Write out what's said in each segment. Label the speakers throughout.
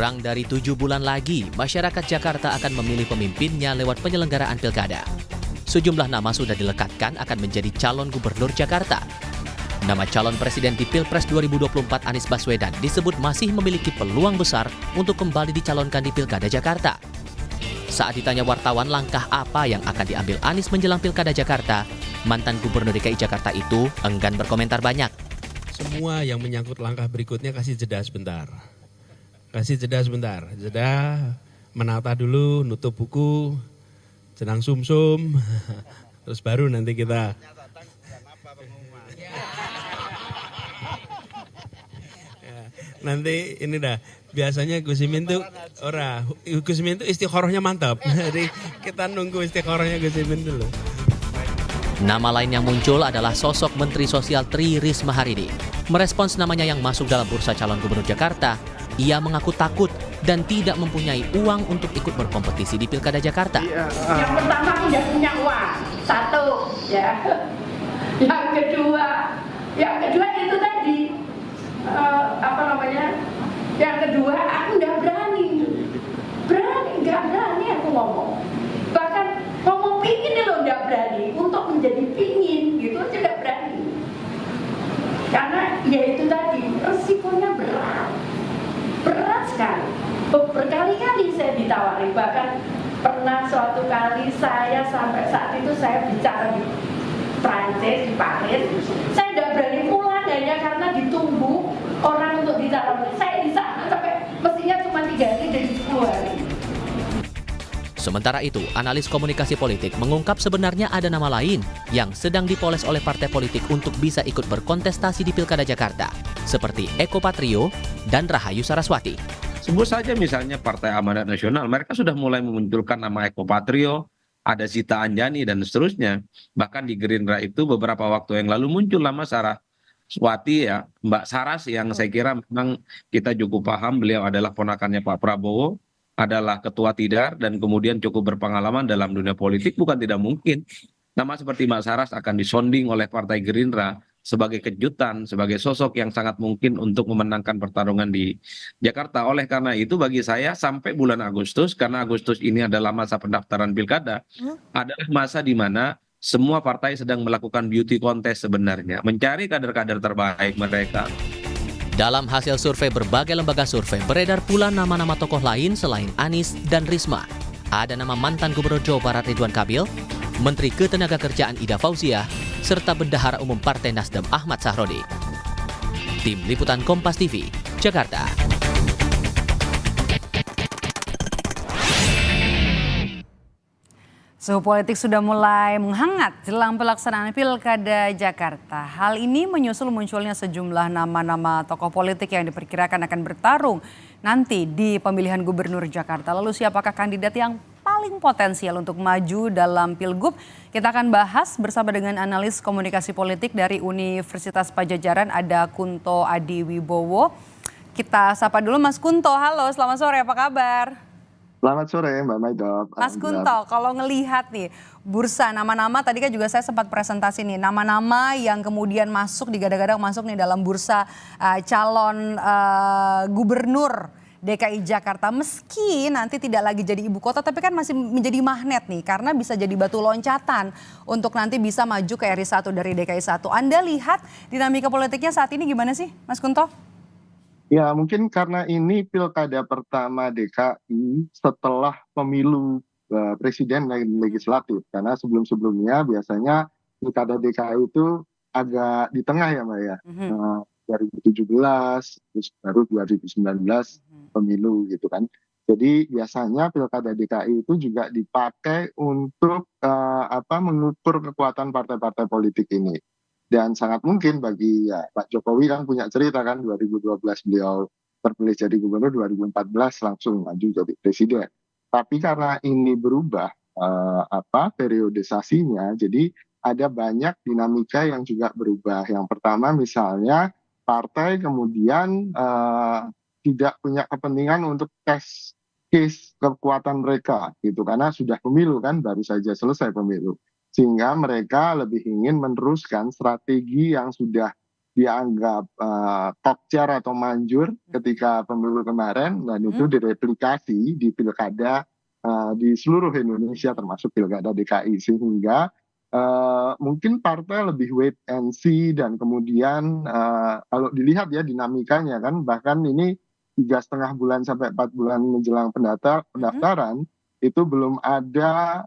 Speaker 1: Kurang dari 7 bulan lagi, masyarakat Jakarta akan memilih pemimpinnya lewat penyelenggaraan pilkada. Sejumlah nama sudah dilekatkan akan menjadi calon gubernur Jakarta. Nama calon presiden di Pilpres 2024 Anies Baswedan disebut masih memiliki peluang besar untuk kembali dicalonkan di Pilkada Jakarta. Saat ditanya wartawan langkah apa yang akan diambil Anies menjelang Pilkada Jakarta, mantan Gubernur DKI Jakarta itu enggan berkomentar banyak.
Speaker 2: Semua yang menyangkut langkah berikutnya kasih jeda sebentar. Jeda, menata dulu, nutup buku, jenang sumsum, terus baru nanti kita. Nanti ini dah, biasanya Gus Imin tuh, Gus Imin tuh istikharahnya mantap. Jadi kita nunggu istikharahnya Gus Imin dulu.
Speaker 1: Nama lain yang muncul adalah sosok Menteri Sosial Tri Risma hari ini. Merespons namanya yang masuk dalam bursa calon gubernur Jakarta, ia mengaku takut dan tidak mempunyai uang untuk ikut berkompetisi di Pilkada Jakarta.
Speaker 3: Yang pertama tidak punya uang, satu, ya. Yang kedua itu tadi, Yang kedua aku nggak berani aku ngomong. Bahkan ngomong pingin loh nggak berani, untuk menjadi pingin gitu aja nggak berani. Karena ya itu tadi resikonya berat sekali. Berkali-kali saya ditawari, bahkan pernah suatu kali saya sampai saat itu saya bicara di Prancis, di Paris, saya tidak berani pulang hanya karena ditunggu orang untuk dicalonkan. Saya di sana sampai mestinya cuma 3 hari dari 10 hari.
Speaker 1: Sementara itu, analis komunikasi politik mengungkap sebenarnya ada nama lain yang sedang dipoles oleh partai politik untuk bisa ikut berkontestasi di Pilkada Jakarta, seperti Eko Patrio dan Rahayu Saraswati.
Speaker 4: Sebut saja misalnya Partai Amanat Nasional, mereka sudah mulai memunculkan nama Eko Patrio, ada Zita Anjani dan seterusnya. Bahkan di Gerindra itu beberapa waktu yang lalu muncul nama Saraswati, ya, Mbak Saras, yang saya kira memang kita cukup paham beliau adalah ponakannya Pak Prabowo, adalah ketua Tidar dan kemudian cukup berpengalaman dalam dunia politik. Bukan tidak mungkin nama seperti Mbak Saras akan disonding oleh Partai Gerindra sebagai kejutan, sebagai sosok yang sangat mungkin untuk memenangkan pertarungan di Jakarta. Oleh karena itu bagi saya sampai bulan Agustus, karena Agustus ini adalah masa pendaftaran pilkada, adalah masa di mana semua partai sedang melakukan beauty contest sebenarnya, mencari kader-kader terbaik mereka.
Speaker 1: Dalam hasil survei berbagai lembaga survei, beredar pula nama-nama tokoh lain selain Anies dan Risma. Ada nama mantan Gubernur Jawa Barat Ridwan Kamil, Menteri Ketenagakerjaan Ida Fauziah, serta Bendahara Umum Partai Nasdem Ahmad Sahrodi. Tim Liputan Kompas TV, Jakarta.
Speaker 5: Suhu politik sudah mulai menghangat jelang pelaksanaan Pilkada Jakarta. Hal ini menyusul munculnya sejumlah nama-nama tokoh politik yang diperkirakan akan bertarung nanti di pemilihan gubernur Jakarta. Lalu siapakah kandidat yang paling potensial untuk maju dalam Pilgub? Kita akan bahas bersama dengan analis komunikasi politik dari Universitas Padjadjaran, ada Kunto Adiwibowo. Kita sapa dulu Mas Kunto. Halo, selamat sore, apa kabar?
Speaker 6: Selamat sore Mbak Maidop.
Speaker 5: Mas Kunto, kalau ngelihat nih bursa nama-nama, tadi kan juga saya sempat presentasi nih, nama-nama yang kemudian masuk, digadang-gadang masuk nih dalam bursa calon gubernur DKI Jakarta. Meski nanti tidak lagi jadi ibu kota, tapi kan masih menjadi magnet nih, karena bisa jadi batu loncatan untuk nanti bisa maju ke RI 1 dari DKI 1. Anda lihat dinamika politiknya saat ini gimana sih Mas Kunto?
Speaker 6: Ya mungkin karena ini pilkada pertama DKI setelah pemilu presiden dan legislatif. Karena sebelum-sebelumnya biasanya pilkada DKI itu agak di tengah ya Mbak ya. 2017, terus baru 2019 pemilu gitu kan. Jadi biasanya pilkada DKI itu juga dipakai untuk mengukur kekuatan partai-partai politik ini. Dan sangat mungkin bagi Pak Jokowi kan punya cerita kan, 2012 beliau terpilih jadi gubernur, 2014 langsung maju jadi presiden. Tapi karena ini berubah periodisasinya, jadi ada banyak dinamika yang juga berubah. Yang pertama misalnya partai kemudian tidak punya kepentingan untuk tes case kekuatan mereka gitu, karena sudah pemilu kan, baru saja selesai pemilu. Sehingga mereka lebih ingin meneruskan strategi yang sudah dianggap tokcer atau manjur ketika pemilu kemarin, dan itu direplikasi di pilkada di seluruh Indonesia termasuk pilkada DKI, sehingga mungkin partai lebih wait and see, dan kemudian kalau dilihat ya dinamikanya kan, bahkan ini 3,5 bulan sampai 4 bulan menjelang pendaftaran itu belum ada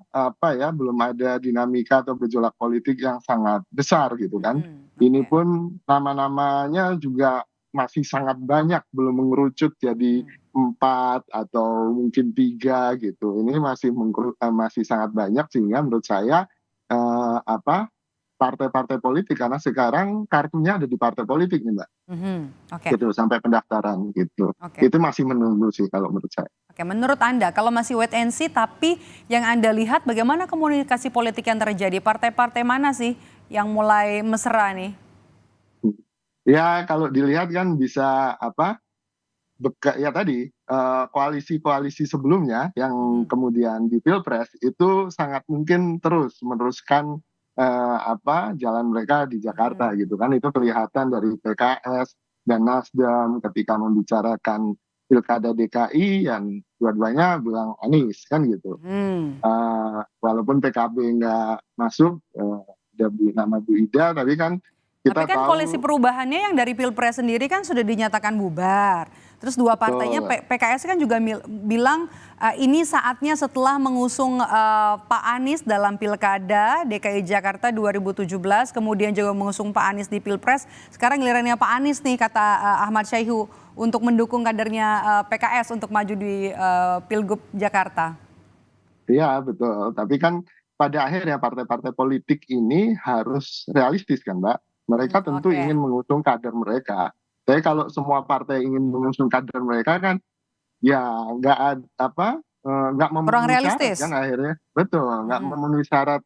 Speaker 6: belum ada dinamika atau gejolak politik yang sangat besar gitu kan. Ini pun nama-namanya juga masih sangat banyak, belum mengerucut jadi 4 atau mungkin 3 gitu. Ini masih sangat banyak, sehingga menurut saya partai-partai politik, karena sekarang kartunya ada di partai politik nih Mbak, gitu sampai pendaftaran gitu. Itu masih menunggu sih kalau menurut saya.
Speaker 5: Oke, menurut Anda kalau masih wait and see, tapi yang Anda lihat bagaimana komunikasi politik yang terjadi? Partai-partai mana sih yang mulai mesra nih?
Speaker 6: Ya kalau dilihat kan bisa ya tadi koalisi-koalisi sebelumnya yang kemudian di Pilpres itu sangat mungkin terus meneruskan jalan mereka di Jakarta gitu kan. Itu kelihatan dari PKS dan Nasdem ketika membicarakan pilkada DKI, yang dua-duanya bilang Anies kan gitu. Walaupun PKB nggak masuk, ada nama Bu Ida, tapi kan kita
Speaker 5: tapi kan
Speaker 6: tahu
Speaker 5: koalisi perubahannya yang dari Pilpres sendiri kan sudah dinyatakan bubar. Terus dua partainya PKS kan juga bilang ini saatnya setelah mengusung Pak Anies dalam Pilkada DKI Jakarta 2017, kemudian juga mengusung Pak Anies di Pilpres. Sekarang gilirannya Pak Anies nih, kata Ahmad Syaihu, untuk mendukung kadernya PKS untuk maju di Pilgub Jakarta.
Speaker 6: Iya betul, tapi kan pada akhirnya partai-partai politik ini harus realistis kan Mbak. Mereka tentu ingin mengusung kader mereka. Tapi kalau semua partai ingin mengusung kader mereka kan, ya nggak memenuhi syarat kan akhirnya. Betul, nggak memenuhi syarat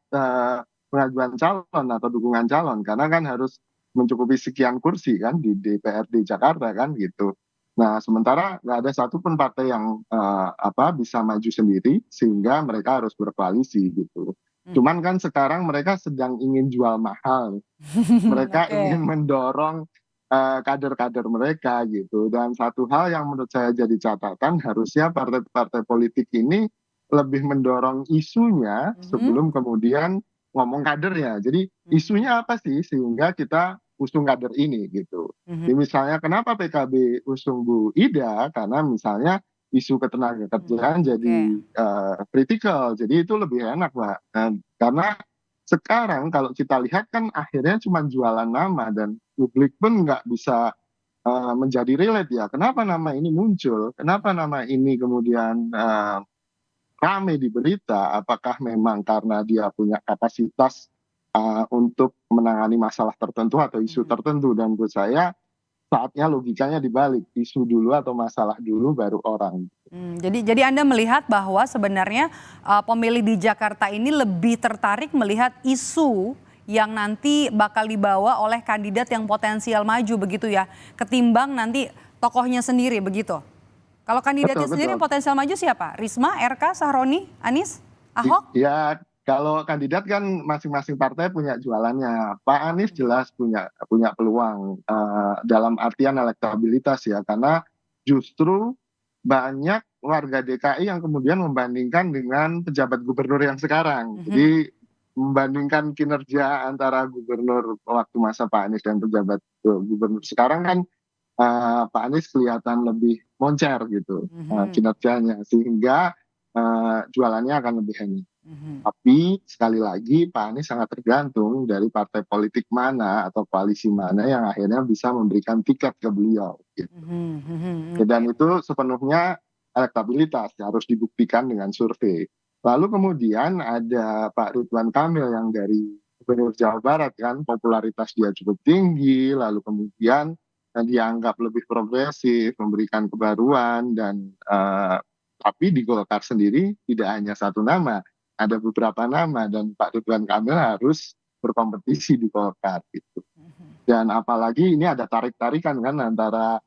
Speaker 6: pengajuan calon atau dukungan calon, karena kan harus mencukupi sekian kursi kan di DPRD Jakarta kan gitu. Nah sementara nggak ada satupun partai yang bisa maju sendiri, sehingga mereka harus berkoalisi gitu. Cuman kan sekarang mereka sedang ingin jual mahal. Mereka ingin mendorong kader-kader mereka gitu. Dan satu hal yang menurut saya jadi catatan, harusnya partai-partai politik ini lebih mendorong isunya sebelum kemudian ngomong kadernya. Jadi isunya apa sih sehingga kita usung kader ini gitu. Jadi misalnya kenapa PKB usung Bu Ida, karena misalnya isu ketenagakerjaan jadi kritikal, jadi itu lebih enak Mbak. Karena sekarang kalau kita lihat kan akhirnya cuma jualan nama, dan publik pun nggak bisa menjadi relate ya. Kenapa nama ini muncul? Kenapa nama ini kemudian rame di berita? Apakah memang karena dia punya kapasitas untuk menangani masalah tertentu atau isu tertentu? Dan menurut saya saatnya logikanya dibalik, isu dulu atau masalah dulu baru orang.
Speaker 5: Jadi Anda melihat bahwa sebenarnya pemilih di Jakarta ini lebih tertarik melihat isu yang nanti bakal dibawa oleh kandidat yang potensial maju begitu ya, ketimbang nanti tokohnya sendiri begitu. Kalau kandidatnya sendiri yang potensial maju siapa? Risma, RK, Sahroni, Anies, Ahok?
Speaker 6: Ya kalau kandidat kan masing-masing partai punya jualannya. Pak Anies jelas punya peluang dalam artian elektabilitas ya, karena justru banyak warga DKI yang kemudian membandingkan dengan pejabat gubernur yang sekarang. Jadi membandingkan kinerja antara gubernur waktu masa Pak Anies dan pejabat gubernur sekarang kan, Pak Anies kelihatan lebih moncer gitu kinerjanya, sehingga jualannya akan lebih hening. Tapi sekali lagi Pak Anies sangat tergantung dari partai politik mana atau koalisi mana yang akhirnya bisa memberikan tiket ke beliau gitu. Dan itu sepenuhnya elektabilitas harus dibuktikan dengan survei. Lalu kemudian ada Pak Ridwan Kamil yang dari Gubernur Jawa Barat kan, popularitas dia cukup tinggi, lalu kemudian dianggap lebih progresif, memberikan kebaruan, dan tapi di Golkar sendiri tidak hanya satu nama, ada beberapa nama, dan Pak Ridwan Kamil harus berkompetisi di Golkar gitu. Dan apalagi ini ada tarik-tarikan kan antara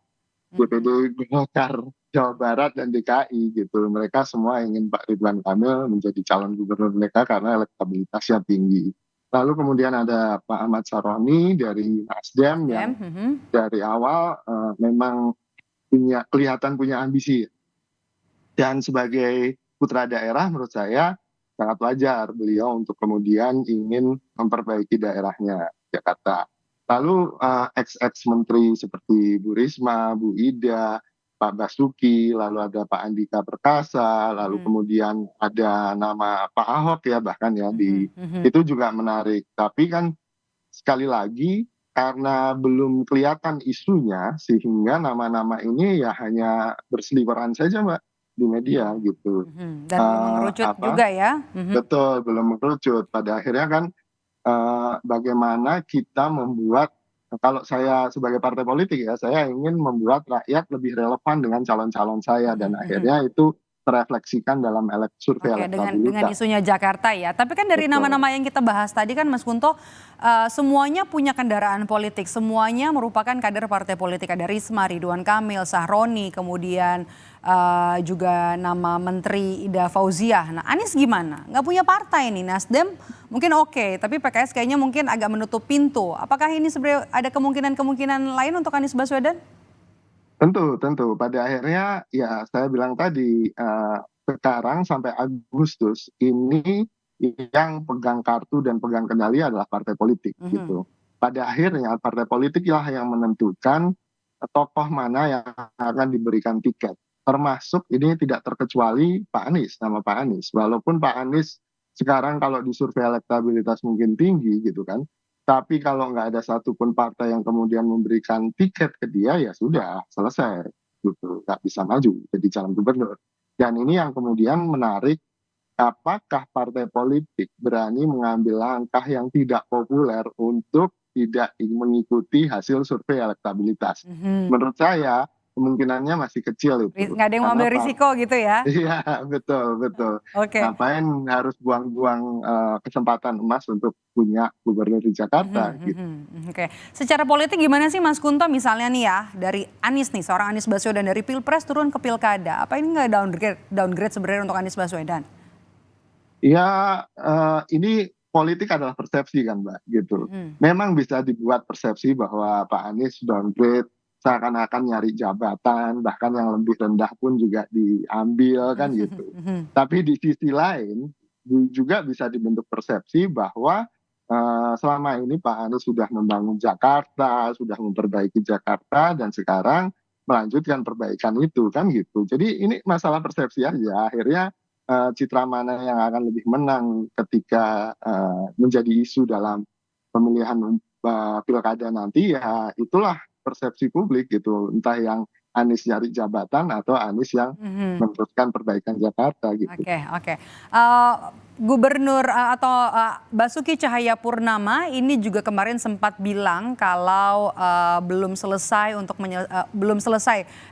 Speaker 6: DPD Golkar Jawa Barat dan DKI gitu. Mereka semua ingin Pak Ridwan Kamil menjadi calon gubernur mereka karena elektabilitasnya tinggi. Lalu kemudian ada Pak Ahmad Saroni dari Nasdem yang dari awal memang kelihatan punya ambisi. Dan sebagai putra daerah menurut saya sangat wajar beliau untuk kemudian ingin memperbaiki daerahnya Jakarta. Lalu ex menteri seperti Bu Risma, Bu Ida, Pak Basuki, lalu ada Pak Andika Perkasa, lalu kemudian ada nama Pak Ahok ya bahkan ya itu juga menarik. Tapi kan sekali lagi karena belum kelihatan isunya sehingga nama-nama ini ya hanya berseliweran saja Mbak di media gitu.
Speaker 5: Dan belum mengerucut juga ya.
Speaker 6: Betul, belum mengerucut. Pada akhirnya kan bagaimana kita membuat, kalau saya sebagai partai politik ya, saya ingin membuat rakyat lebih relevan dengan calon-calon saya dan akhirnya itu terefleksikan dalam survei elektabilitas.
Speaker 5: Dengan isunya Jakarta ya. Tapi kan dari nama-nama yang kita bahas tadi kan Mas Kunto, semuanya punya kendaraan politik, semuanya merupakan kader partai politik. Ada Risma, Ridwan Kamil, Sahroni, kemudian juga nama Menteri Ida Fauziah. Nah Anies gimana? Nggak punya partai nih, Nasdem mungkin oke, tapi PKS kayaknya mungkin agak menutup pintu. Apakah ini sebenarnya ada kemungkinan lain untuk Anies Baswedan?
Speaker 6: Tentu. Pada akhirnya ya saya bilang tadi sekarang sampai Agustus ini yang pegang kartu dan pegang kendali adalah partai politik gitu. Pada akhirnya partai politik lah yang menentukan tokoh mana yang akan diberikan tiket. Termasuk ini tidak terkecuali Pak Anies, nama Pak Anies. Walaupun Pak Anies sekarang kalau di survei elektabilitas mungkin tinggi gitu kan. Tapi kalau nggak ada satupun partai yang kemudian memberikan tiket ke dia, ya sudah selesai, gitu. Nggak bisa maju jadi calon gubernur. Dan ini yang kemudian menarik, apakah partai politik berani mengambil langkah yang tidak populer untuk tidak mengikuti hasil survei elektabilitas. Menurut saya kemungkinannya masih kecil itu.
Speaker 5: Nggak ada yang mengambil risiko gitu ya?
Speaker 6: Iya, betul. Ngapain harus buang-buang kesempatan emas untuk punya gubernur di Jakarta gitu.
Speaker 5: Oke. Secara politik gimana sih Mas Kunto misalnya nih ya, dari Anies nih, seorang Anies Baswedan dari Pilpres turun ke Pilkada. Apa ini nggak downgrade sebenarnya untuk Anies Baswedan?
Speaker 6: Ya, ini politik adalah persepsi kan Mbak, gitu. Memang bisa dibuat persepsi bahwa Pak Anies downgrade, seakan-akan nyari jabatan, bahkan yang lebih rendah pun juga diambil kan gitu. Tapi di sisi lain juga bisa dibentuk persepsi bahwa selama ini Pak Anies sudah membangun Jakarta, sudah memperbaiki Jakarta, dan sekarang melanjutkan perbaikan itu kan gitu. Jadi ini masalah persepsi aja. Akhirnya citra mana yang akan lebih menang ketika menjadi isu dalam pemilihan pilkada nanti ya itulah persepsi publik gitu, entah yang Anies nyari jabatan atau Anies yang meneruskan perbaikan Jakarta gitu.
Speaker 5: Oke. Gubernur atau Basuki Cahayapurnama ini juga kemarin sempat bilang kalau belum selesai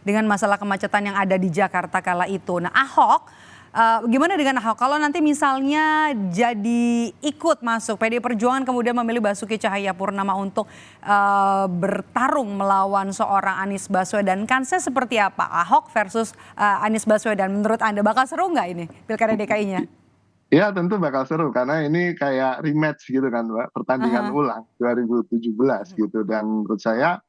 Speaker 5: dengan masalah kemacetan yang ada di Jakarta kala itu. Nah Ahok, gimana dengan Ahok? Kalau nanti misalnya jadi ikut masuk PDI Perjuangan kemudian memilih Basuki Cahayapurnama untuk bertarung melawan seorang Anies Baswedan, kansnya seperti apa? Ahok versus Anies Baswedan, menurut Anda bakal seru nggak ini Pilkada DKI-nya?
Speaker 6: Ya tentu bakal seru karena ini kayak rematch gitu kan Mbak, pertandingan ulang 2017 gitu. Dan menurut saya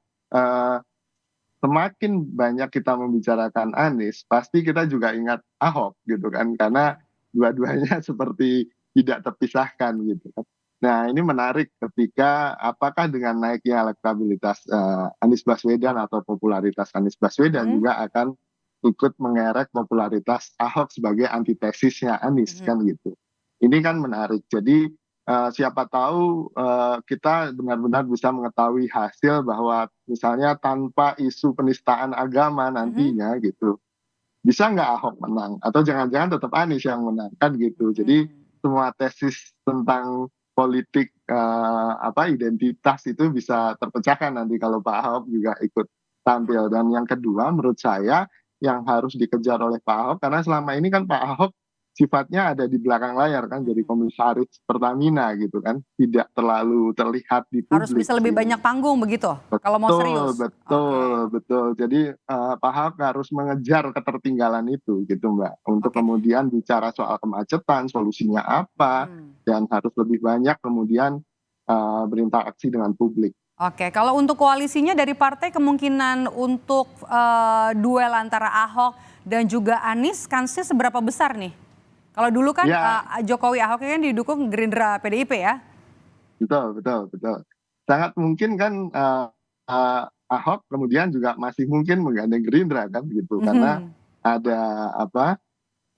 Speaker 6: semakin banyak kita membicarakan Anies, pasti kita juga ingat Ahok gitu kan, karena dua-duanya seperti tidak terpisahkan gitu kan. Nah ini menarik ketika apakah dengan naiknya elektabilitas Anies Baswedan atau popularitas Anies Baswedan juga akan ikut mengerek popularitas Ahok sebagai antitesisnya Anies kan gitu. Ini kan menarik. Jadi siapa tahu kita benar-benar bisa mengetahui hasil bahwa misalnya tanpa isu penistaan agama nantinya gitu, bisa nggak Ahok menang atau jangan-jangan tetap Anies yang menang kan gitu. Jadi semua tesis tentang politik identitas itu bisa terpecahkan nanti kalau Pak Ahok juga ikut tampil. Dan yang kedua menurut saya yang harus dikejar oleh Pak Ahok, karena selama ini kan Pak Ahok sifatnya ada di belakang layar kan, jadi komisaris Pertamina gitu kan, tidak terlalu terlihat di publik.
Speaker 5: Harus bisa lebih banyak panggung begitu kalau mau serius.
Speaker 6: Betul. Jadi Pak Ahok harus mengejar ketertinggalan itu gitu Mbak, untuk
Speaker 5: Oke.
Speaker 6: kemudian bicara soal kemacetan, solusinya apa, dan harus lebih banyak kemudian berinteraksi dengan publik.
Speaker 5: Oke, kalau untuk koalisinya dari partai kemungkinan untuk duel antara Ahok dan juga Anies kansnya seberapa besar nih? Kalau dulu kan
Speaker 6: Ya.
Speaker 5: Jokowi Ahok kan didukung Gerindra PDIP ya?
Speaker 6: Betul. Sangat mungkin kan Ahok kemudian juga masih mungkin menggandeng Gerindra kan gitu, karena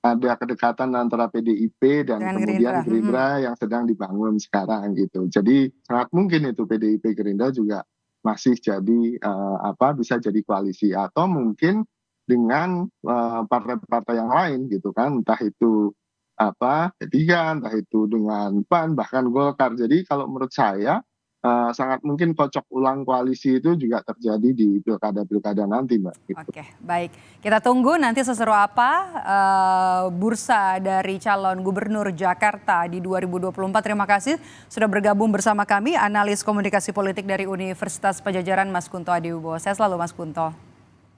Speaker 6: ada kedekatan antara PDIP dan
Speaker 5: Dengan
Speaker 6: kemudian
Speaker 5: Gerindra.
Speaker 6: Gerindra yang sedang dibangun sekarang gitu. Jadi sangat mungkin itu PDIP Gerindra juga masih jadi bisa jadi koalisi, atau mungkin dengan partai-partai yang lain gitu kan, entah itu P3, entah itu dengan PAN, bahkan Golkar. Jadi kalau menurut saya sangat mungkin kocok ulang koalisi itu juga terjadi di pilkada-pilkada nanti Mbak. Gitu.
Speaker 5: Oke, baik. Kita tunggu nanti seseru apa bursa dari calon gubernur Jakarta di 2024. Terima kasih sudah bergabung bersama kami, analis komunikasi politik dari Universitas Padjadjaran Mas Kunto Adiwibowo. Saya selalu Mas Kunto.